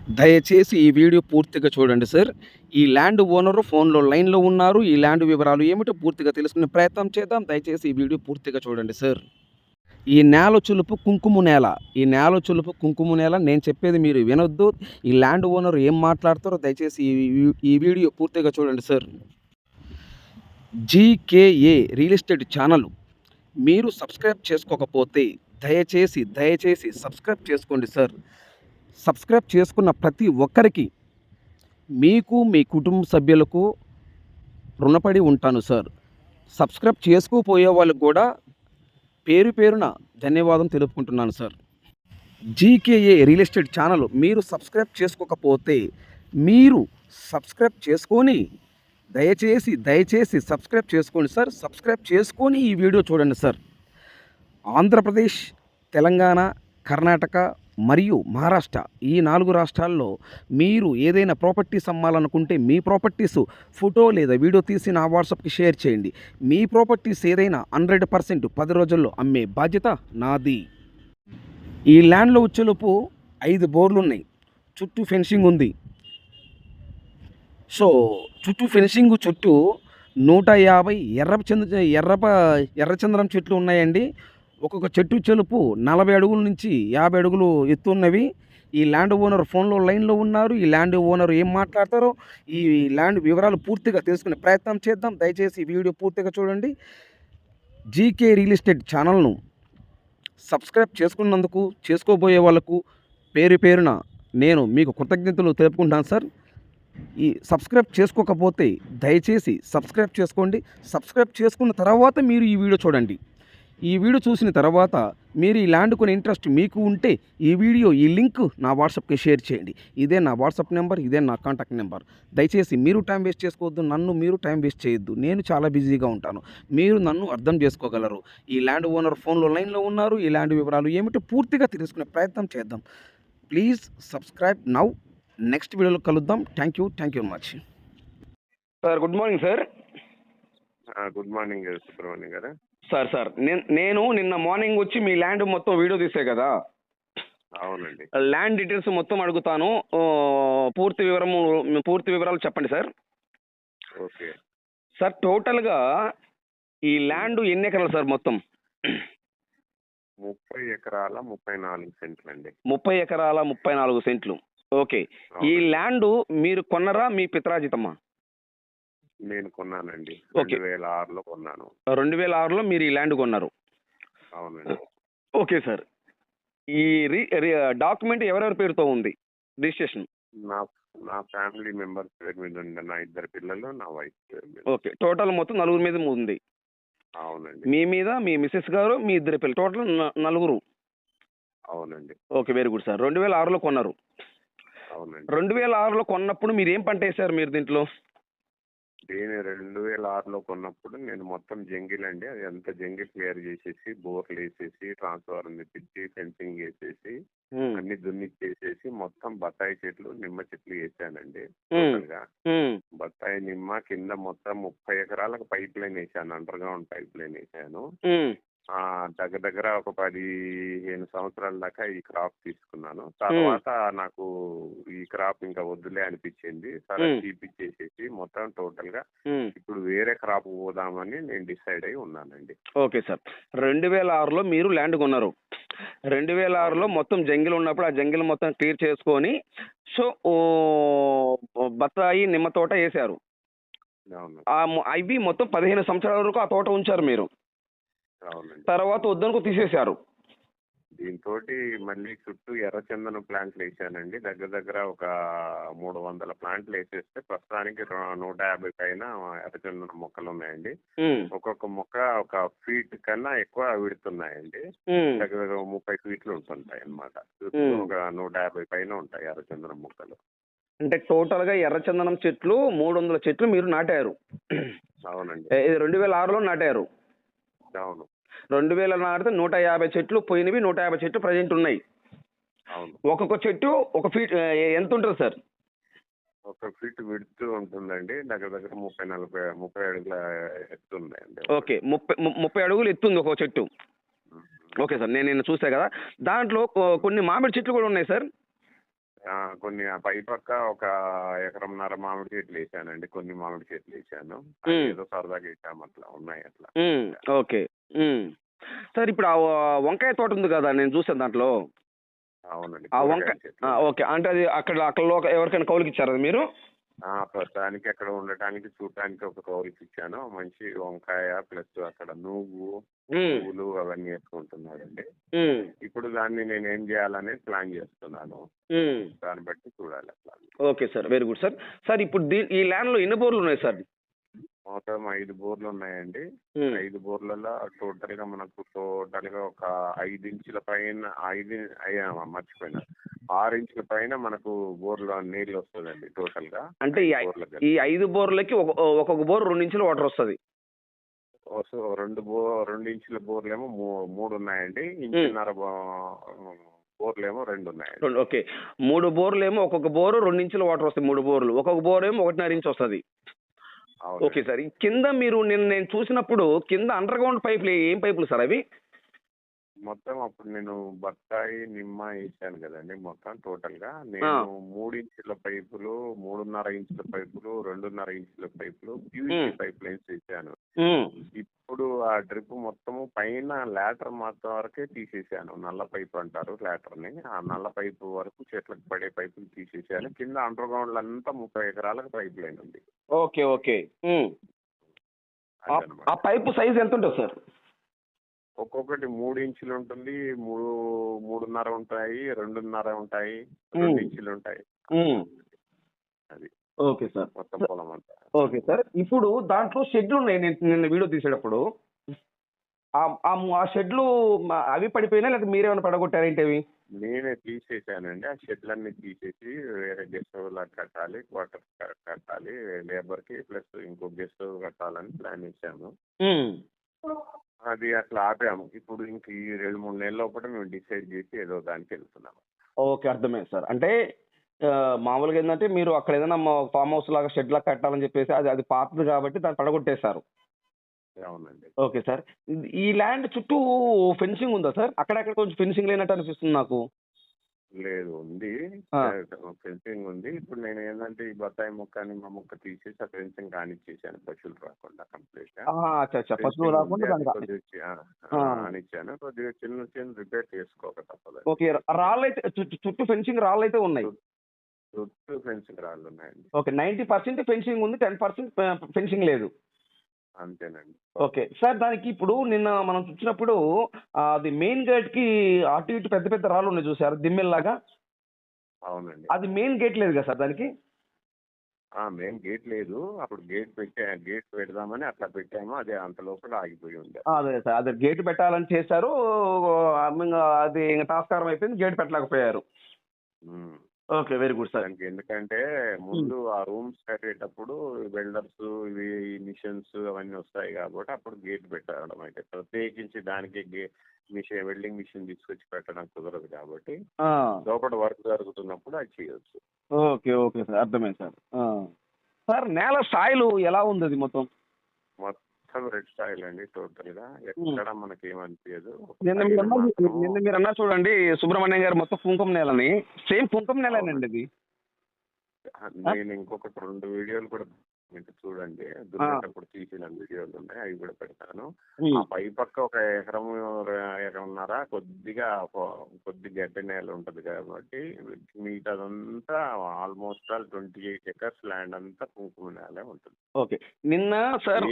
దయచేసి ఈ వీడియో పూర్తిగా చూడండి సార్. ఈ ల్యాండ్ ఓనరు ఫోన్‌లో లైన్‌లో ఉన్నారు. ఈ ల్యాండ్ వివరాలు ఏమిటో పూర్తిగా తెలుసుకునే ప్రయత్నం చేద్దాం. దయచేసి ఈ వీడియో పూర్తిగా చూడండి సార్. ఈ నేల చులుపు కుంకుమ నేల. ఈ నేల చులుపు కుంకుమ నేల. నేను చెప్పేది మీరు వినొద్దు. ఈ ల్యాండ్ ఓనర్ ఏం మాట్లాడతారో దయచేసి ఈ వీడియో పూర్తిగా చూడండి sir. GKA real estate channel మీరు సబ్స్క్రైబ్ చేసుకోకపోతే దయచేసి సబ్స్క్రైబ్ చేసుకోండి సార్. సబ్స్క్రైబ్ చేసుకున్న ప్రతి ఒక్కరికి మీకు, మీ కుటుంబ సభ్యులకు రుణపడి ఉంటాను సార్. సబ్స్క్రైబ్ చేసుకోపోయే వాళ్ళకి కూడా పేరు పేరున ధన్యవాదం తెలుపుకుంటున్నాను sir. GKA real estate channel మీరు సబ్స్క్రైబ్ చేసుకోకపోతే మీరు సబ్స్క్రైబ్ చేసుకొని దయచేసి సబ్స్క్రైబ్ చేసుకోండి సార్. సబ్స్క్రైబ్ చేసుకొని ఈ వీడియో చూడండి సార్. ఆంధ్రప్రదేశ్, తెలంగాణ, కర్ణాటక మరియు మహారాష్ట్ర ఈ 4 రాష్ట్రాల్లో మీరు ఏదైనా ప్రాపర్టీస్ అమ్మాలనుకుంటే మీ ప్రాపర్టీస్ ఫోటో లేదా వీడియో తీసి నా వాట్సాప్కి షేర్ చేయండి. మీ ప్రాపర్టీస్ ఏదైనా 100% 10 రోజుల్లో అమ్మే బాధ్యత నాది. ఈ ల్యాండ్లో వచ్చేలోపు 5 బోర్లు ఉన్నాయి. చుట్టూ ఫెన్సింగ్ ఉంది. సో చుట్టూ 150 ఎర్రచందనం చెట్లు ఉన్నాయండి. ఒక్కొక్క చెట్టు చెలుపు 40 అడుగుల నుంచి 50 అడుగులు ఎత్తు ఉన్నవి. ఈ ల్యాండ్ ఓనర్ ఫోన్లో లైన్లో ఉన్నారు. ఈ ల్యాండ్ ఓనర్ ఏం మాట్లాడతారో ఈ ల్యాండ్ వివరాలు పూర్తిగా తెలుసుకునే ప్రయత్నం చేద్దాం. దయచేసి ఈ వీడియో పూర్తిగా చూడండి. జీకే రియల్ ఎస్టేట్ ఛానల్ను సబ్స్క్రైబ్ చేసుకున్నందుకు, చేసుకోబోయే వాళ్ళకు పేరు పేరున నేను మీకు కృతజ్ఞతలు తెలుపుకుంటాను సార్. ఈ సబ్స్క్రైబ్ చేసుకోకపోతే దయచేసి సబ్స్క్రైబ్ చేసుకోండి. సబ్స్క్రైబ్ చేసుకున్న తర్వాత మీరు ఈ వీడియో చూడండి. ఈ వీడియో చూసిన తర్వాత మీరు ఈ ల్యాండ్ కొనే ఇంట్రెస్ట్ మీకు ఉంటే ఈ లింక్ నా వాట్సాప్కి షేర్ చేయండి. ఇదే నా వాట్సాప్ నెంబర్, ఇదే నా కాంటాక్ట్ నెంబర్. దయచేసి మీరు టైం వేస్ట్ చేసుకోవద్దు, మీరు టైం వేస్ట్ చేయొద్దు. నేను చాలా బిజీగా ఉంటాను. మీరు నన్ను అర్థం చేసుకోగలరు. ఈ ల్యాండ్ ఓనర్ ఫోన్లో లైన్లో ఉన్నారు. ఈ ల్యాండ్ వివరాలు ఏమిటో పూర్తిగా తెలుసుకునే ప్రయత్నం చేద్దాం. Please subscribe now. నెక్స్ట్ వీడియోలో కలుద్దాం. Thank you very much sir. Good morning sir. Good morning Subrahmanyam గారు. సార్ నేను నిన్న మార్నింగ్ వచ్చి మీ ల్యాండ్ మొత్తం వీడియో తీసే కదా. అవునండి. ల్యాండ్ డీటెయిల్స్ మొత్తం అడుగుతాను. పూర్తి వివరాలు చెప్పండి సార్. ఓకే సార్, టోటల్గా ఈ ల్యాండ్ ఎన్ని ఎకరాలు సార్ మొత్తం? 30 ఎకరాల 34 సెంట్లు అండి. 30 ఎకరాల 34 సెంట్లు. ఓకే. ఈ ల్యాండ్ మీరు కొన్నరా మీ పిత్రాజితమ్మా? నేను కొన్నానండి. ఓకే. 2006లో కొన్నాను. 2006లో మీరు ఈ ల్యాండ్ కొన్నారు. అవునండి. Okay sir. ఈ డాక్యుమెంట్ ఎవరెవరి పేరుతో ఉంది రిజిస్ట్రేషన్? నా నా ఫ్యామిలీ మెంబర్స్ పేరు మీద ఉంది. నా 2 పిల్లలు, నా వైఫ్ పేరు మీద. ఓకే. టోటల్ మొత్తం 4 మీద ఉంది. అవునండి. మీ మీద మీ మిస్సెస్ గారు, మీ 2 పిల్లలు, టోటల్ 4. అవునండి. Okay, very good sir. 2006లో కొన్నారు. అవునండి. 2006లో కొన్నప్పుడు మీరు ఏం పంట వేశారు మీరు దీంట్లో? నేను 2006లో కొన్నప్పుడు నేను మొత్తం జంగిల్ అండి. అది అంతా జంగిల్ క్లియర్ చేసేసి, బోర్లు వేసేసి, ట్రాన్స్ఫార్మర్ తెప్పించి, ఫెన్సింగ్ వేసేసి, అన్ని దున్నిచ్చేసేసి మొత్తం బత్తాయి చెట్లు, నిమ్మ చెట్లు వేసానండి. టోటల్గా బత్తాయి, నిమ్మ కింద మొత్తం 30 ఎకరాలకు పైప్ లైన్ వేసాను. అండర్ గ్రౌండ్ పైప్ లైన్ వేసాను. దగ్గర ఒక 15 సంవత్సరాల దాకా ఈ క్రాప్ తీసుకున్నాను. తర్వాత నాకు ఈ క్రాప్ ఇంకా వద్దులే అనిపించింది. సరే తీపిచ్చేసేసి మొత్తం టోటల్ గా ఇప్పుడు వేరే క్రాప్ పోదామని నేను డిసైడ్ అయి ఉన్నానండి. Okay sir. 2006లో మీరు ల్యాండ్ కొన్నారు. 2006లో మొత్తం జంగిల్ ఉన్నప్పుడు ఆ జంగిల్ మొత్తం క్లియర్ చేసుకొని సో బత్తాయి, నిమ్మ తోట వేసారు. అవి మొత్తం 15 సంవత్సరాల వరకు ఆ తోట ఉంచారు మీరు. అవునండి. తర్వాత వద్దనుకో తీసేశారు. దీంతో మళ్ళీ చుట్టూ ఎర్రచందనం ప్లాంట్లు వేసానండి. దగ్గర ఒక 300 ప్లాంట్లు వేసేస్తే ప్రస్తుతానికి 150 పైన ఎర్రచందనం మొక్కలు ఉన్నాయండి. ఒక్కొక్క మొక్క ఒక ఫీట్ కన్నా ఎక్కువ విడుతున్నాయండి. దగ్గర 30 ఫీట్లు ఉంటుంటాయి అన్నమాట. చుట్టూ ఒక 150 పైన ఉంటాయి ఎర్రచందనం మొక్కలు. అంటే టోటల్ గా ఎర్రచందనం చెట్లు 300 చెట్లు మీరు నాటారు. అవునండి. 2006లో నాటారు. అవును. 2000 నాటితే 150 చెట్లు పోయినవి, 150 చెట్లు ప్రజెంట్ ఉన్నాయి. అవును. ఒక్కొక్క చెట్టు ఒక ఫీట్ ఎంత ఉంటుంది సార్? ఒక ఫీట్ విడుతూ ఉంటుందండి. దగ్గర 30 అడుగుల ఎత్తు ఉందండి. ఓకే. 30 అడుగులు ఎత్తుంది ఒక్కొక్క చెట్టు. ఓకే సార్, నేను చూసా కదా. దాంట్లో కొన్ని మామిడి చెట్లు కూడా ఉన్నాయి సార్. కొన్ని ఆ పై పక్క ఒక ఎకరంన్నర మామిడి చెట్లు వేసానండి. కొన్ని మామిడి చెట్లు వేసాను. అవి ఏదో సరదాగా వేసాము, అట్లా ఉన్నాయి అట్లా. ఓకే. సార్ ఇప్పుడు ఆ వంకాయ తోట ఉంది కదా, నేను చూసాను దాంట్లో. అవునండి, ఆ కూరగాయల వంకాయ చెట్లు. ఓకే. అంటే అది అక్కడ అక్కడ ఎవరికైనా కౌలుకి ఇచ్చారా అది మీరు? ప్రస్తుతానికి అక్కడ ఉండటానికి చూడటానికి ఒక కౌలుకి ఇచ్చాను. మంచి వంకాయ ప్లస్ అక్కడ నువ్వు పువ్వులు అవన్నీ వేసుకుంటున్నాడండి. ఇప్పుడు దాన్ని నేను ఏం చేయాలనేది ప్లాన్ చేస్తున్నాను. దాన్ని బట్టి చూడాలి అట్లా. Okay sir, very good sir. Sir ఇప్పుడు ఈ ల్యాండ్లో ఎన్ని బోర్లు ఉన్నాయి సార్? మొత్తం 5 బోర్లు ఉన్నాయండి. 5 బోర్లలో టోటల్గా మనకు ఒక 5 ఇంచుల పైన మర్చిపోయినా 6 ఇంచుల పైన మనకు బోర్లో నీళ్ళు వస్తుందండి టోటల్గా. అంటే ఈ 5 బోర్లకి ఒక్కొక్క బోర్ 2 ఇంచుల వాటర్ వస్తుంది. సో 2 ఇంచుల బోర్లేమో 3 ఉన్నాయండి. ఇంచున్నర బోర్లేమో 2 ఉన్నాయండి. ఓకే, 3 బోర్లు ఏమో ఒక్కొక్క బోరు 2 ఇంచుల వాటర్ వస్తాయి. 3 బోర్లు, ఒక్కొక్క బోర్ ఏమో 1.5 ఇంచు వస్తుంది. Okay sir. కింద మీరు నేను చూసినప్పుడు కింద అండర్ గ్రౌండ్ పైపులు ఏం పైపులు సార్ అవి? మొత్తం అప్పుడు నేను బత్తాయి నిమ్మ వేసాను కదండి. మొత్తం టోటల్గా నేను 3 ఇంచుల పైపులు, 3.5 ఇంచుల పైపులు, 2.5 ఇంచుల పైపులు, PVC పైప్ లైన్స్ వేసాను. ఇప్పుడు ఆ డ్రిప్ మొత్తము పైన లాటర్ మాత్రం వరకే తీసేసాను. నల్ల పైపు అంటారు లాటర్ని. ఆ నల్ల పైపు వరకు చెట్లకు పడే పైపులు తీసేసాను. కింద అండర్ గ్రౌండ్ అంతా 30 ఎకరాలకు పైప్ లైన్ ఉంది. Okay okay. ఆ పైపు సైజ్ ఎంత ఉంటుంది సార్? ఒక్కొక్కటి 3 ఇంచులు ఉంటుంది, 3.5 ఉంటాయి, 2.5 ఉంటాయి, 2 ఇంచులు ఉంటాయి. అది ఓకే సార్, మొత్తం పొలం అంతా. Okay sir. ఇప్పుడు దాంట్లో షెడ్లు ఉన్నాయి. నేను నిన్న వీడియో తీసేటప్పుడు ఆ షెడ్లు అవి పడిపోయినా లేదా మీరేమైనా పడగొట్టారేంటి అవి? నేనే తీసేసానండి. ఆ షెడ్లన్నీ తీసేసి వేరే గెస్ట్ హౌస్ కట్టాలి, క్వార్టర్స్ కట్టాలి, లేబర్కి ప్లస్ ఇంకో గెస్ట్ హౌస్ కట్టాలని ప్లాన్ చేశాము. అది అట్లా ఆపాము. ఇప్పుడు ఇంక ఈ 2-3 నెలల లోపల మేము డిసైడ్ చేసి ఏదో దానికి వెళ్తున్నాము. ఓకే, అర్థమైంది సార్. అంటే మామూలుగా ఏంటంటే మీరు అక్కడ ఏదైనా ఫామ్ హౌస్ లాగా షెడ్ లాగా కట్టాలని చెప్పేసి అది పాతది కాబట్టి దాన్ని పడగొట్టేశారు. అవునండి. Okay sir. ఈ ల్యాండ్ చుట్టూ ఫెన్సింగ్ ఉందా సార్? అక్కడక్కడ కొంచెం ఫెన్సింగ్ లేనట్టు అనిపిస్తుంది నాకు. లేదు, ఉంది. ఫెన్సింగ్ ఉంది. ఇప్పుడు నేను ఏంటంటే ఈ బత్తాయి మొక్క నిమ్మ మొక్క తీసేసి ఆ ఫెన్సింగ్ కానిచ్చేసాను, పశువులు రాకుండా కంప్లీట్ గా. పశువులు రాకుండా కానిచ్చాను. కొద్దిగా చిన్న చిన్న రిపేర్ చేసుకోక తప్పదు. ఓకే, రాళ్ళైతే చుట్టూ ఫెన్సింగ్ రాళ్ళైతే ఉన్నాయి. చుట్టూ ఫెన్సింగ్ రాళ్ళు ఉన్నాయండి. ఓకే, 90% ఫెన్సింగ్ ఉంది, 10% ఫెన్సింగ్ లేదు. అంతేనండి. Okay sir. దానికి ఇప్పుడు నిన్న మనం చూసినప్పుడు అది మెయిన్ గేట్ కి అటు ఇటు పెద్ద పెద్ద రాళ్ళు ఉన్నాయి చూసారు, దిమ్మెల్లాగా. అవునండి. అది మెయిన్ గేట్ లేదు కదా సార్ దానికి? మెయిన్ గేట్ లేదు. అప్పుడు గేట్ పెడదామని అట్లా పెట్టాము. అదే అంత లోపల ఆగిపోయి ఉంది. అదే సార్, అదే గేట్ పెట్టాలని చేశారు. అది టాస్కారం అయిపోయింది, గేట్ పెట్టలేకపోయారు. Okay, very good sir. ఎందుకంటే ముందు ఆ రూమ్స్ కట్టేటప్పుడు వెల్డర్స్ ఇవి మిషన్స్ అవన్నీ వస్తాయి కాబట్టి అప్పుడు గేట్ పెట్టడం అయితే ప్రత్యేకించి దానికి వెల్డింగ్ మిషన్ తీసుకొచ్చి పెట్టడం కుదరదు కాబట్టి లోపల వర్క్ జరుగుతున్నప్పుడు అది చేయొచ్చు. ఓకే ఓకే సార్, అర్థమైంది సార్. సార్ నేల సాయిల్ ఎలా ఉంది అది మొత్తం? మొత్తం రెడ్ సాయిల్ అండి టోటల్ గా. ఎక్కడ మనకి ఏమనిపించదు. నిన్న మీరు అన్నా చూడండి సుబ్రహ్మణ్యం గారు, మొత్తం కుంకుమ నేలని. సేమ్ కుంకుమ నేలేనండి అది. నేను ఇంకొకటి 2 వీడియోలు కూడా చూడండి, దున్నేటప్పుడు తీసిన వీడియోలు ఉన్నాయి, అవి కూడా పెడతాను. ఆ పై పక్క ఒక ఎకరంన్నర కొద్దిగా గడ్డి నేల ఉంటది కాబట్టి మిగతాదంతా ఆల్మోస్ట్ 28 acres ల్యాండ్ అంతా కుంకుమ నేలే ఉంటుంది. ఓకే, నిన్న సార్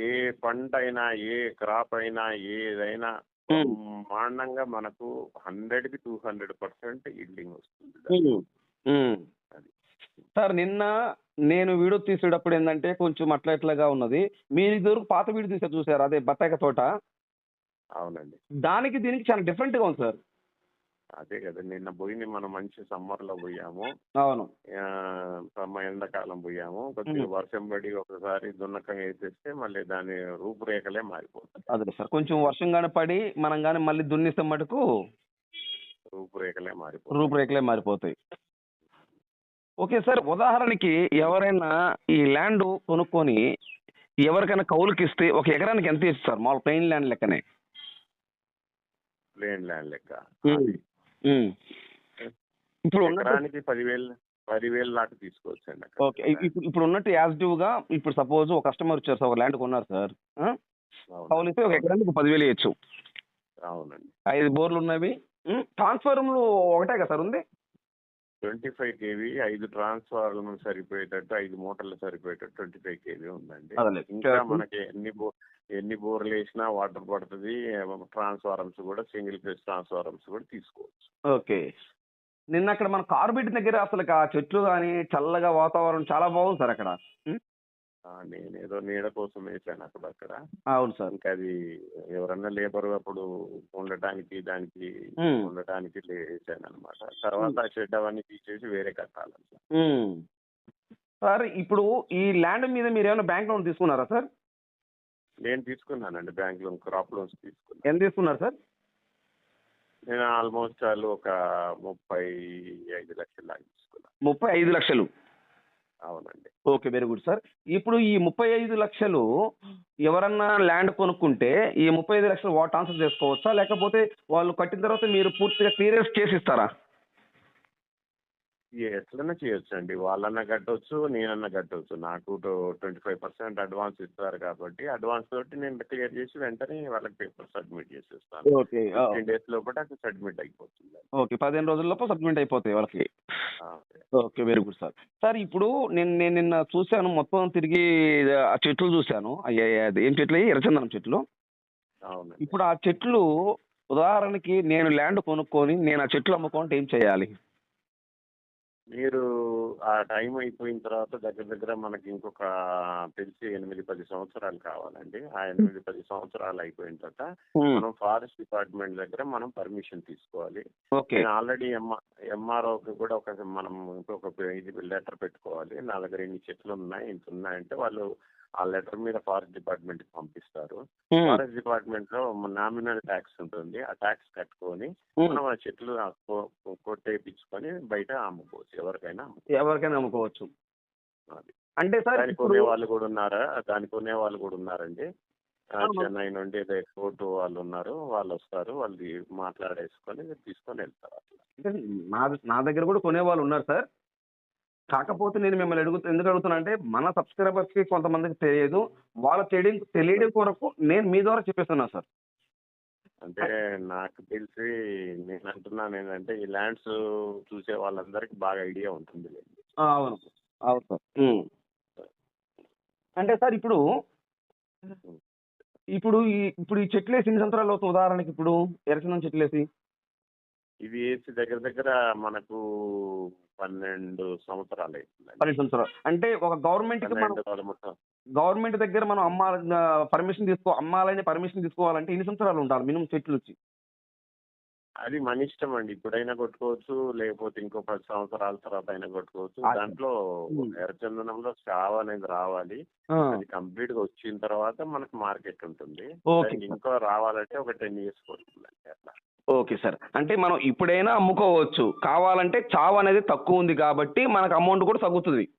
ఏ పంట అయినా, ఏ క్రాప్ అయినా, ఏదైనా బ్రహ్మాండంగా మనకు 100కి 200% ఈల్డింగ్ వస్తుంది. సార్ నిన్న నేను వీడియో తీసేటప్పుడు ఏంటంటే కొంచెం అట్లా ఉన్నది. మీరు ఇదివరకు పాత వీడియో తీసారు చూసారు, అదే బత్తాయి తోట. అవునండి. దానికి దీనికి చాలా డిఫరెంట్ గా ఉంది సార్. అదే కదా, నిన్న పోయింది మనం మంచి సమ్మర్ లో పోయాము. అవును, ఎండాకాలం పోయాము. కొద్దిగా వర్షం పడి ఒకసారి దున్నకం వేసేస్తే మళ్ళీ దాని రూపురేఖలే మారిపోతాయి. అదే సార్, కొంచెం వర్షం గాని పడి మనం గాని మళ్ళీ దున్నిస్తే మటుకు రూపురేఖలే మారిపోతాయి. ఓకే సార్, ఉదాహరణకి ఎవరైనా ఈ ల్యాండ్ కొనుక్కొని ఎవరికైనా కౌలుకి ఇస్తే ఒక ఎకరానికి ఎంత ఇస్తారు మామూలు ప్లెయిన్ ల్యాండ్ లెక్కనే? ప్లెయిన్ ల్యాండ్ లెక్క ఇప్పుడు ఉన్నట్టు ఎకరానికి 10,000 దాకా తీసుకోవచ్చండి అక్కడ. ఓకే. ఇప్పుడు ఉన్నట్టు యాజిటివ్‌గా ఇప్పుడు సపోజ్ ఒక కస్టమర్ వచ్చారు సార్. ఒక ల్యాండ్ కొన్నారు సార్. అవునండి. కౌలిస్తే ఒక అవునండి. ఎకరానికి 10,000 ఇయొచ్చు. అవునండి. 5 బోర్లున్నవి. ట్రాన్స్‌ఫార్మర్‌లు ఒకటే కదా సార్ ఉంది? 25 కేవీ 5 ట్రాన్స్ఫార్మర్లు సరిపోయేటట్టు 5 మోటార్లు సరిపోయేటట్టు 25 కేవీ ఉందండి. అదేలే. ఇంకా మనకి ఎన్ని బోర్లు వేసినా వాటర్ పడుతుంది. ట్రాన్స్ఫార్మర్స్ కూడా సింగిల్ ఫేజ్ ట్రాన్స్ఫార్మర్స్ కూడా తీసుకోవచ్చు. ఓకే. నిన్న అక్కడ మన కార్బెట్ దగ్గర అసలు ఆ చెట్లు గాని, చల్లగా వాతావరణం చాలా బాగుంది సార్ అక్కడ. హ్మ్. నేనేదో నీడ కోసం వేసాను అక్కడ. అవును సార్. ఇంకా అది ఎవరన్నా లేబర్ అప్పుడు ఉండటానికి దానికి హ్మ్. ఉండటానికి వేసాను అనమాట. తర్వాత ఆ షెడ్ అవన్నీ తీసేసి వేరే కట్టాలి. హ్మ్. సార్ ఇప్పుడు ఈ ల్యాండ్ మీద మీరేమైనా బ్యాంక్ లోన్ తీసుకున్నారా సార్? నేను తీసుకున్నానండి బ్యాంక్ లోన్, క్రాప్ లోన్స్ తీసుకున్నాను. ఎంత తీసుకున్నారు సార్? నేను ఆల్మోస్ట్ ఒక 35 లక్షల దాకా తీసుకున్నాను. 35,00,000. అవునండి. ఓకే. Very good sir. ఇప్పుడు ఈ 35,00,000 ఎవరన్నా ల్యాండ్ కొనుక్కుంటే ఈ 35,00,000 వాళ్ళు ట్రాన్స్‌ఫర్ చేసుకోవచ్చా? లేకపోతే వాళ్ళు కట్టిన తర్వాత మీరు పూర్తిగా క్లియరెన్స్ చేసి ఇస్తారా? ఎట్లన్నా చేయొచ్చండి. వాళ్ళన్నా కట్టొచ్చు, నేనన్నా కట్టొచ్చు. నాకు 25% అడ్వాన్స్ ఇస్తారు కాబట్టి అడ్వాన్స్ తోటి నేను క్లియర్ చేసి వెంటనే వాళ్ళకి పేపర్ సబ్మిట్ చేసేస్తాను. ఓకే. 15 డేస్ లోపల అది సబ్మిట్ అయిపోతుంది. ఓకే. 15 రోజుల్లోపు సబ్మిట్ అయిపోతాయి వాళ్ళకి. ఆ, okay. Very good sir. Sir ఇప్పుడు నేను నిన్న చూసాను మొత్తం తిరిగి ఆ చెట్లు చూసాను. అది ఏం చెట్లయి? ఎర్రచందనం చెట్లు. అవునండి. ఇప్పుడు ఆ చెట్లు ఉదాహరణకి నేను ల్యాండ్ కొనుక్కొని నేను ఆ చెట్లు అమ్ముకోవాలంటే ఏం చేయాలి? మీరు ఆ టైం అయిపోయిన తర్వాత దగ్గర మనకి ఇంకొక తెలిసి 8-10 సంవత్సరాలు కావాలండి. ఆ 8-10 సంవత్సరాలు అయిపోయిన తర్వాత హ్మ్. మనం ఫారెస్ట్ డిపార్ట్మెంట్ దగ్గర మనం పర్మిషన్ తీసుకోవాలి. ఓకే. నేను ఆల్రెడీ ఎంఆర్ఓకి కూడా మనం ఇంకొక ఇది లెటర్ పెట్టుకోవాలి. నా దగ్గర ఇన్ని చెట్లు ఉన్నాయి, ఇంత ఉన్నాయంటే వాళ్ళు ఆ లెటర్ మీద ఫారెస్ట్ డిపార్ట్మెంట్కి పంపిస్తారు. హ్మ్. ఫారెస్ట్ డిపార్ట్మెంట్లో నామినల్ ట్యాక్స్ ఉంటుంది. ఆ ట్యాక్స్ కట్టుకొని హ్మ్. మనం ఆ చెట్లు కొట్టేపించుకొని బయట అమ్ముకోవచ్చు. ఎవరికైనా ఎవరికైనా అమ్ముకోవచ్చు. అది. అంటే సార్ దానికి ఇప్పుడు కొనేవాళ్ళు కూడా ఉన్నారండి. చెన్నై నుండి ఏదో ఎక్స్పోర్ట్ వాళ్ళు ఉన్నారు. వాళ్ళు వస్తారు. వాళ్ళు మాట్లాడేసుకొని తీసుకొని వెళ్తారు అట్లా. అంటే నా దగ్గర కూడా కొనేవాళ్ళు ఉన్నారు సార్. కాకపోతే నేను మిమ్మల్ని ఎందుకు అడుగుతున్నా అంటే మన సబ్స్క్రైబర్స్ కి కొంతమందికి తెలియదు. వాళ్ళ తెలియడం కొరకు నేను మీ ద్వారా చెప్పేస్తున్నా సార్. అంటే నాకు తెలిసి నేను అంటున్నాను ఏంటంటే ఈ ల్యాండ్స్ చూసే వాళ్ళందరికీ బాగా ఐడియా ఉంటుంది. అవును. అవును సార్. అంటే సార్ ఇప్పుడు ఈ చెట్లేసి ఎన్ని సంవత్సరాలు అవుతుంది ఉదాహరణకి ఇప్పుడు ఎర్రచందనం చెట్లేసి? ఇవి వేసి దగ్గర మనకు 12 సంవత్సరాలు అవుతుందండి. 12 సంవత్సరాలు. అంటే ఒక గవర్నమెంట్‌కి మనం 12 గవర్నమెంట్ దగ్గర మనం అమ్మాలని పర్మిషన్ తీసుకోవాలంటే ఎన్ని సంవత్సరాలు ఉండాలి మినిమమ్ చెట్లొచ్చి? అది మన ఇష్టం అండి. ఇప్పుడైనా కొట్టుకోవచ్చు, లేకపోతే ఇంకో 10 సంవత్సరాల తర్వాత అయినా కొట్టుకోవచ్చు. దాంట్లో ఎర్రచందనంలో చావ అనేది రావాలి. ఆ! అది కంప్లీట్ గా వచ్చిన తర్వాత మనకు మార్కెట్ ఉంటుంది. ఓకే దానికి సార్. ఇంకో రావాలంటే ఒక 10 ఇయర్స్ పడుతుందండి అట్లా. Okay sir. అంటే మనం ఇప్పుడైనా అమ్ముకోవచ్చు. కావాలంటే చావనేది తక్కువుంది కాబట్టి మనకు అమౌంట్ కూడా తగ్గుతది.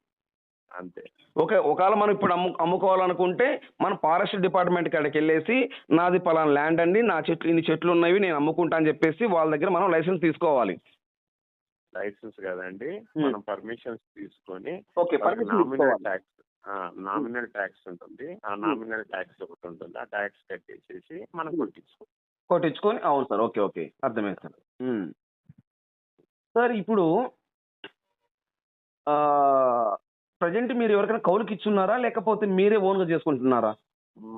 అంతే. ఓకే. ఒకవేళ మనం ఇప్పుడు అమ్ముకోవాలనుకుంటే మనం ఫారెస్ట్ డిపార్ట్మెంట్ కాడికెళ్ళేసి నాది పలానా ల్యాండ్ అండి. నా చెట్లు ఇన్ని చెట్లున్నవి నేను అమ్ముకుంటా అని చెప్పేసి వాళ్ళ దగ్గర మనం లైసెన్స్ తీసుకోవాలి. లైసెన్స్ కదండి, హ్మ్. మనం పర్మిషన్స్ తీసుకొని ఓకే. వాళ్ళకి పర్మిషన్ తీసుకోవాలి. నామినల్ ట్యాక్స్ ఉంటుంది. ఆ నామినల్ ట్యాక్స్ ఒకటి ఉంటుంది. ఆ ట్యాక్స్ కట్టేసేసి మనం కొట్టించుకోవాలి. కొట్టించుకొని అవును సార్. ఓకే. ఓకే. అర్థమైంది సార్. సార్ ఇప్పుడు ప్రెజెంట్ మీరు ఎవరికైనా కౌలుకిచ్చున్నారా? లేకపోతే మీరే ఓన్‌గా చేసుకుంటున్నారా?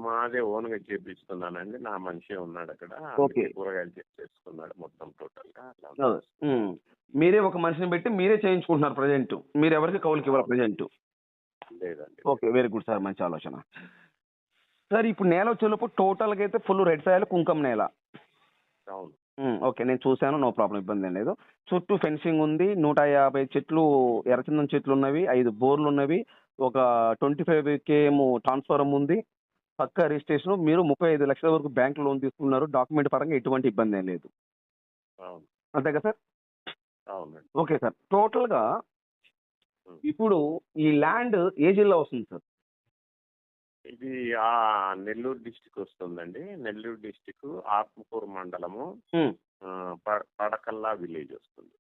మాదే ఓన్ గా చేపిస్తున్నానండి. నా మనిషే ఉన్నాడు అక్కడ. ఓకే. అందుకే కూరగాయలు చేసుకున్నాడు మొత్తం టోటల్ గా అట్లా. అవును. మీరే ఒక మనిషిని పెట్టి మీరే చేయించుకుంటున్నారు ప్రెజెంట్. మీరెవరికీ కౌలుకివ్వరు ప్రెజెంట్. లేదండి. ఓకే. Very good sir. మంచి ఆలోచన. సార్ ఇప్పుడు నేల వచ్చేలోపు టోటల్‌గా అయితే ఫుల్ రెడ్ సాయిల్ కుంకం నేల. అవును. ఓకే. నేను చూసాను. No problem. ఇబ్బందేం లేదు. చుట్టూ ఫెన్సింగ్ ఉంది. 150 చెట్లు ఎర్రచందనం చెట్లున్నవి. 5 బోర్లున్నవి. ఒక 25 కేఎం ట్రాన్స్‌ఫార్మర్ ఉంది. పక్కా రిజిస్ట్రేషన్. మీరు 35,00,000 వరకు బ్యాంక్ లోన్ తీసుకున్నారు. డాక్యుమెంట్ పరంగా ఎటువంటి ఇబ్బందేం లేదు. అవును. అంతే కదా సార్? అవునండి. Okay sir. టోటల్‌గా ఇప్పుడు ఈ ల్యాండ్ ఏ జిల్లా వస్తుంది సార్? ఇది నెల్లూరు డిస్టిక్ వస్తుందండి. నెల్లూరు డిస్టిక్ ఆత్మకూరు మండలము, హ్మ్. పడకల్లా విలేజ్ వస్తుంది.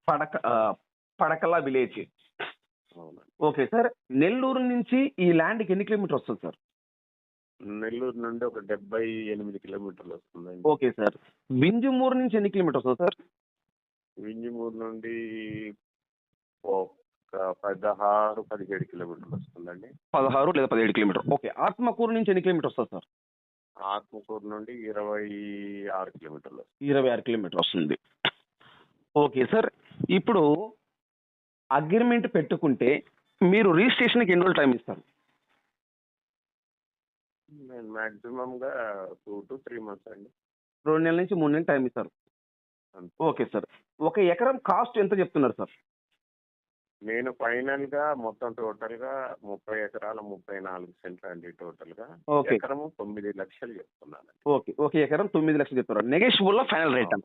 పడకల విలేజ్. అవునండి. Okay sir. నెల్లూరు నుంచి ఈ ల్యాండ్‌కి ఎన్ని కిలోమీటర్ వస్తది సార్? నెల్లూరు నుండి ఒక 78 కిలోమీటర్లు వస్తుందండి. Okay sir. వింజమూరు నుంచి ఎన్ని కిలోమీటర్ వస్తది సార్? వింజమూరు నుండి ఒక 16, 17 కిలోమీటర్లు వస్తుందండి. 16 లేదా 17 కిలోమీటర్. ఓకే. ఆత్మకూరు నుంచి ఎన్ని కిలోమీటర్ వస్తది సార్? ఆత్మకూరు నుండి 26 కిలోమీటర్లు వస్తుంది. 26 కిలోమీటర్ వస్తుంది. Okay sir. ఇప్పుడు అగ్రిమెంట్ పెట్టుకుంటే మీరు రిజిస్ట్రేషన్‌కి ఎన్ని రోజులు టైం ఇస్తారు? నేను మాక్సిమంగా 2-3 మంత్స్ అండి. 2 నెలల నుంచి 3 నెలలు టైం ఇస్తారు. అంతే. Okay sir. ఒక ఎకరం కాస్ట్ ఎంత చెప్తున్నారు సార్? నేను ఫైనల్గా మొత్తం టోటల్గా 30 ఎకరాల 34 సెంట్లు అండి టోటల్గా. ఓకే. ఎకరము 9 లక్షలు చెప్తున్నానండి. ఓకే. ఒక ఎకరం 9 లక్షలు చెప్తున్నారు. నెగోషియబుల్‌లో ఫైనల్ రేటా?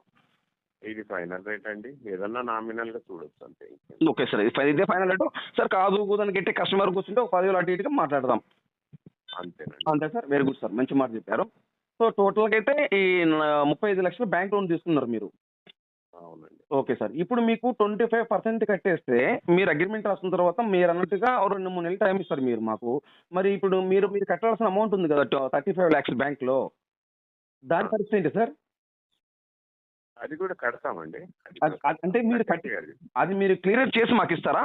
ఇది ఫైనల్ రేట్ అండి. ఏదన్నా నామినల్గా చూడొచ్చు అంతే. Okay sir. ఇదే ఫైనల్ రేటు. సార్ కాదు కూదని గట్టి కస్టమర్ కూర్చుంటే ఒక 10,000 అటు ఇటుగా మాట్లాడదాం. అంతేనండి. అంతే సార్. Very good sir. మంచి మాట చెప్పారు. సో టోటల్‌గా అయితే ఈ 35 లక్షలు బ్యాంక్ లోన్ తీసుకున్నారు మీరు. అవునండి. Okay sir. ఇప్పుడు మీకు 25% కట్టేస్తే మీరు అగ్రిమెంట్ రాసిన తర్వాత మీరన్నట్టుగా ఓ 2, 3 నెలలు టైం ఇస్తారు మీరు మాకు. మరి ఇప్పుడు మీరు కట్టాల్సిన అమౌంట్ ఉంది కదా! 35 లాక్స్ బ్యాంక్‌లో. దాని పరిస్థితి ఏంటి సార్? అది కూడా కడతామండి. అది అది కూడా అంటే మీరు కట్టేయాలి. అది మీరు క్లియర్ చేసి మాకిస్తారా?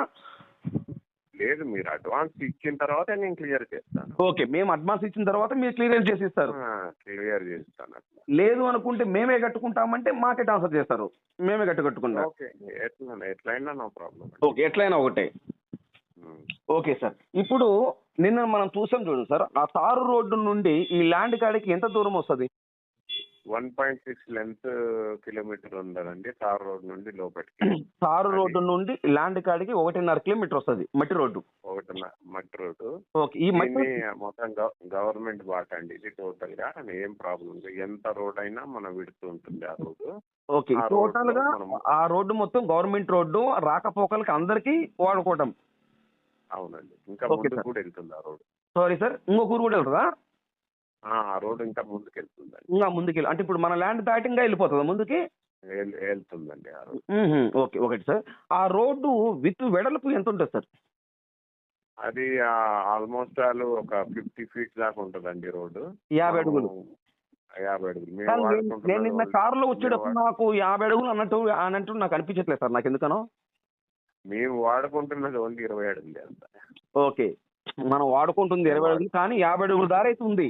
లేదు, మీరు అడ్వాన్స్ ఇచ్చిన తర్వాత నేను క్లియర్ చేస్తాను. ఓకే. మేము అడ్వాన్స్ ఇచ్చిన తర్వాత మీరు క్లియరెన్స్ చేసి ఇస్తారు. క్లియర్ చేస్తాను అట్లా. లేదు అనుకుంటే మేమే కట్టుకుంటామంటే మాకే ట్రాన్స్ఫర్ చేస్తారు. మేమే కట్టుకుంటాం. ఓకే. ఎట్లయినా నో ప్రాబ్లం. ఓకే. ఎట్లయినా ఒకటే. Okay sir. ఇప్పుడు నిన్న మనం చూసాం చూడండి సార్. ఆ తారు రోడ్డు నుండి ఈ ల్యాండ్ కాడికి ఎంత దూరం వస్తది? 1.6 లెంత్ కిలోమీటర్ ఉందండి తార్ రోడ్ నుండి లోపలికి. తారు రోడ్డు నుండి ల్యాండ్ కాడికి 1.5 కిలోమీటర్ వస్తది. మట్టి రోడ్డు. మట్టి రోడ్డు. ఓకే. ఈ మట్టి మొత్తం గవర్నమెంట్ బాట అండి ఇది టోటల్ గా. ఏం ప్రాబ్లం లేదు. ఎంత రోడ్ అయినా మనం విడుతూ ఉంటుంది ఆ రోడ్డు. ఓకే. టోటల్ గా ఆ రోడ్డు మొత్తం గవర్నమెంట్ రోడ్డు, రాకపోకలకి అందరికీ వాడుకోవటం. అవునండి. ఇంకా ముందుకు కూడా వెళ్తుంది ఆ రోడ్డు. Sorry sir. ఇంకొక ఊరు కూడా వెళ్తుందా? ఆ రోడ్డు ఇంకా ముందుకు వెళ్తుందండి. ఇంకా ముందుకెళ్ళి అంటే ఇప్పుడు మన ల్యాండ్ దాటి ఇంకా వెళ్ళిపోతుందా ముందుకి? వెళ్తుందండి ఆ రోడ్డు. ఓకే. ఒకటి సార్. ఆ రోడ్డు వెడల్పు ఎంత ఉంటుంది సార్? అది ఆల్మోస్ట్ ఒక 50 ఫీట్ దాకా ఉంటుందండి రోడ్డు. 50 అడుగులు. 50 అడుగులు. నేను నిన్న కారులో వచ్చేటప్పుడు నాకు 50 అడుగులు అన్నట్టు నాకు అనిపించట్లేదు సార్. నాకు ఎందుకనో. మేము వాడుకుంటున్నది ఓన్లీ 20 అడుగులే అంత. ఓకే. మనం వాడుకుంటుంది 20 అడుగులు కానీ 50 అడుగుల దారి అయితే ఉంది.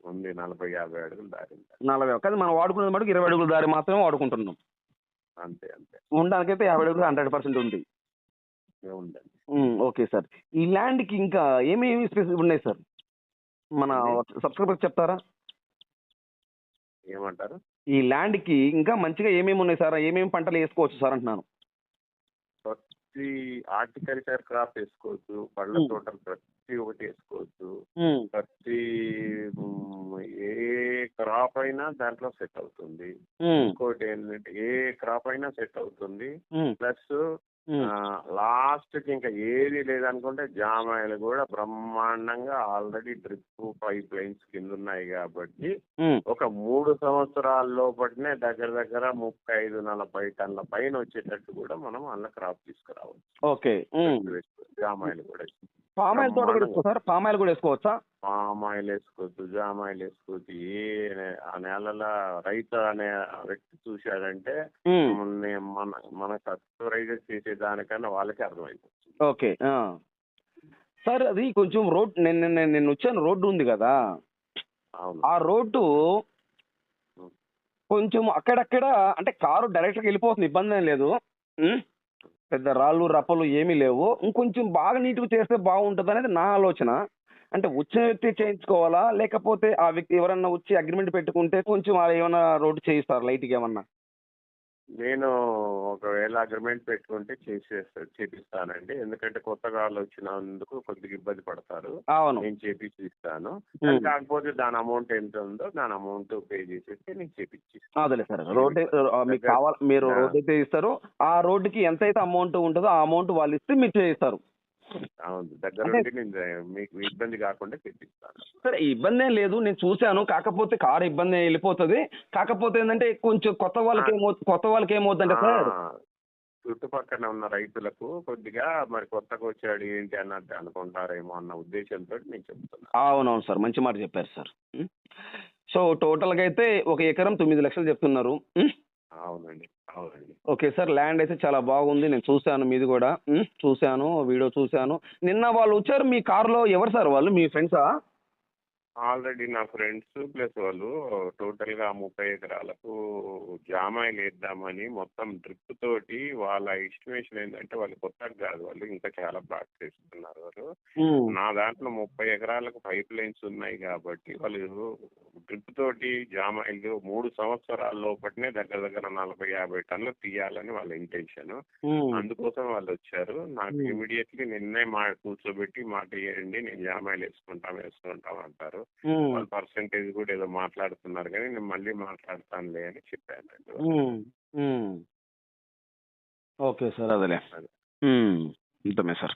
40-50 అడుగులు దారి. 40 కానీ మనం వాడుకునేది మటుకు 20 అడుగుల దారి మాత్రమే వాడుకుంటున్నాం. అంతే. ఉండడానికైతే 50 అడుగులు 100% ఉంది. ఉందండి. Okay sir. ఈ ల్యాండ్కి ఇంకా ఏమేమి స్పెసిఫిక్ ఉన్నాయి సార్? మన సబ్స్క్రైబర్స్ చెప్తారా? ఏమంటారు? ఈ ల్యాండ్కి ఇంకా మంచిగా ఏమేమి ఉన్నాయి సార్? ఏమేమి పంటలు వేసుకోవచ్చు సార్ అంటున్నాను. ప్రతి హార్టికల్చర్ క్రాప్ వేసుకోవచ్చు. పళ్ళ తోటలు ప్రతి ఒక్కటి వేసుకోవచ్చు. ప్రతి ఏ క్రాప్ అయినా దాంట్లో సెట్ అవుతుంది. ఇంకోటి ఏంటంటే ఏ క్రాప్ అయినా సెట్ అవుతుంది. ప్లస్ లాస్ట్ కి ఇంకా ఏది లేదనుకుంటే జామాయిలు కూడా బ్రహ్మాండంగా ఆల్రెడీ డ్రిప్ పైప్ లైన్స్ కింద ఉన్నాయి కాబట్టి ఒక 3 సంవత్సరాల లోపటినే దగ్గర 35-40 టన్నుల పైన వచ్చేటట్టు కూడా మనం అన్న క్రాప్ తీసుకురావచ్చు. ఓకే. జామాయిలు కూడా పామాయిల్ తోట కూడా వేసుకోవచ్చు సార్? పామాయిల్ కూడా వేసుకోవచ్చా? పామాయిల్ వేసుకోవచ్చు, జామాయిల్ వేసుకోవచ్చు. ఆ నేలలో రైతు అనే వ్యక్తి చూశాడంటే మన సబ్స్క్రైబర్ చేసే దానికన్నా వాళ్ళకి అర్థమైపోతుంది. ఓకే. సార్ అది కొంచెం రోడ్ నేను వచ్చాను రోడ్డు ఉంది కదా, ఆ రోడ్డు కొంచెం అక్కడక్కడ అంటే కారు డైరెక్ట్గా వెళ్ళిపోతుంది, ఇబ్బంది ఏం లేదు. పెద్ద రాళ్ళు రప్పలు ఏమీ లేవు. ఇంకొంచెం బాగా నీట్గా చేస్తే బాగుంటుంది అనేది నా ఆలోచన. అంటే వచ్చిన వ్యక్తి చేయించుకోవాలా లేకపోతే ఆ వ్యక్తి ఎవరన్నా వచ్చి అగ్రిమెంట్ పెట్టుకుంటే కొంచెం ఏమన్నా రోడ్డు చేయిస్తారు లైట్గా ఏమన్నా? నేను ఒకవేళ అగ్రిమెంట్ పెట్టుకుంటే చేపిస్తానండి. ఎందుకంటే కొత్తగా వాళ్ళు వచ్చినందుకు కొద్దిగా ఇబ్బంది పడతారు. నేను చేపించి ఇస్తాను. కాకపోతే దాని అమౌంట్ ఎంత ఉందో దాని అమౌంట్ పే చేసేస్తే నేను చేపించిస్తాను. అదే సార్. రోడ్ మీకు కావాలి, మీరు రోడ్ అయితే ఇస్తారు, ఆ రోడ్డుకి ఎంత అయితే అమౌంట్ ఉంటుందో ఆ అమౌంట్ వాళ్ళు ఇస్తే మీరు చేయిస్తారు. అవును, దగ్గరుండి నేను మీకు ఇబ్బంది కాకుండా తెప్పిస్తాను. సరే, ఇబ్బంది ఏం లేదు, నేను చూశాను. కాకపోతే కారు ఇబ్బంది వెళ్ళిపోతుంది. కాకపోతే ఏంటంటే కొంచెం కొత్త వాళ్ళకి ఏమవుతుందంటే సార్, చుట్టుపక్కల ఉన్న రైతులకు కొద్దిగా మరి కొత్తగా వచ్చాడు ఏంటి అన్నట్టు అనుకుంటారేమో అన్న ఉద్దేశంతో నేను చెప్తున్నా. అవునవును సార్, మంచి మాట చెప్పారు సార్. సో టోటల్గా అయితే ఒక ఎకరం 9 లక్షలు చెప్తున్నారు. అవునండి, అవునండి. ఓకే సార్, ల్యాండ్ అయితే చాలా బాగుంది, నేను చూశాను మీది కూడా. చూశాను, వీడియో చూశాను. నిన్న వాళ్ళు వచ్చారు మీ కారులో, ఎవరు సార్ వాళ్ళు, మీ ఫ్రెండ్సా? ఆల్రెడీ నా ఫ్రెండ్స్ ప్లస్ వాళ్ళు టోటల్గా 30 ఎకరాలకు జామాయిలు వేద్దామని మొత్తం డ్రిప్ తోటి వాళ్ళ ఎస్టిమేషన్ ఏంటంటే వాళ్ళు కొత్తగా కాదు, వాళ్ళు ఇంకా చాలా ప్లాట్స్ వేస్తున్నారు వాళ్ళు. నా దాంట్లో 30 ఎకరాలకు పైప్ లైన్స్ ఉన్నాయి కాబట్టి వాళ్ళు డ్రిప్ తోటి జామాయిలు 3 సంవత్సరాల లోపటినే దగ్గర దగ్గర 40-50 టన్నులు తీయాలని వాళ్ళ ఇంటెన్షన్. అందుకోసం వాళ్ళు వచ్చారు. నాకు ఇమీడియట్లీ నిన్నే కూర్చోబెట్టి మాట ఇవ్వండి, నేను జామాయిలు వేసుకుంటాం అంటారు. వాళ్ళ పర్సంటేజ్ కూడా ఏదో మాట్లాడుతున్నారు కానీ నేను మళ్ళీ మాట్లాడతానులే అని చెప్పానండి. ఓకే సార్, అదేలే. నిజమే సార్.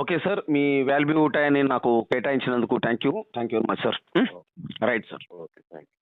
ఓకే సార్, మీ వాల్యూ టైంని నాకు కేటాయించినందుకు thank you very much sir. Right sir. Okay, thank you.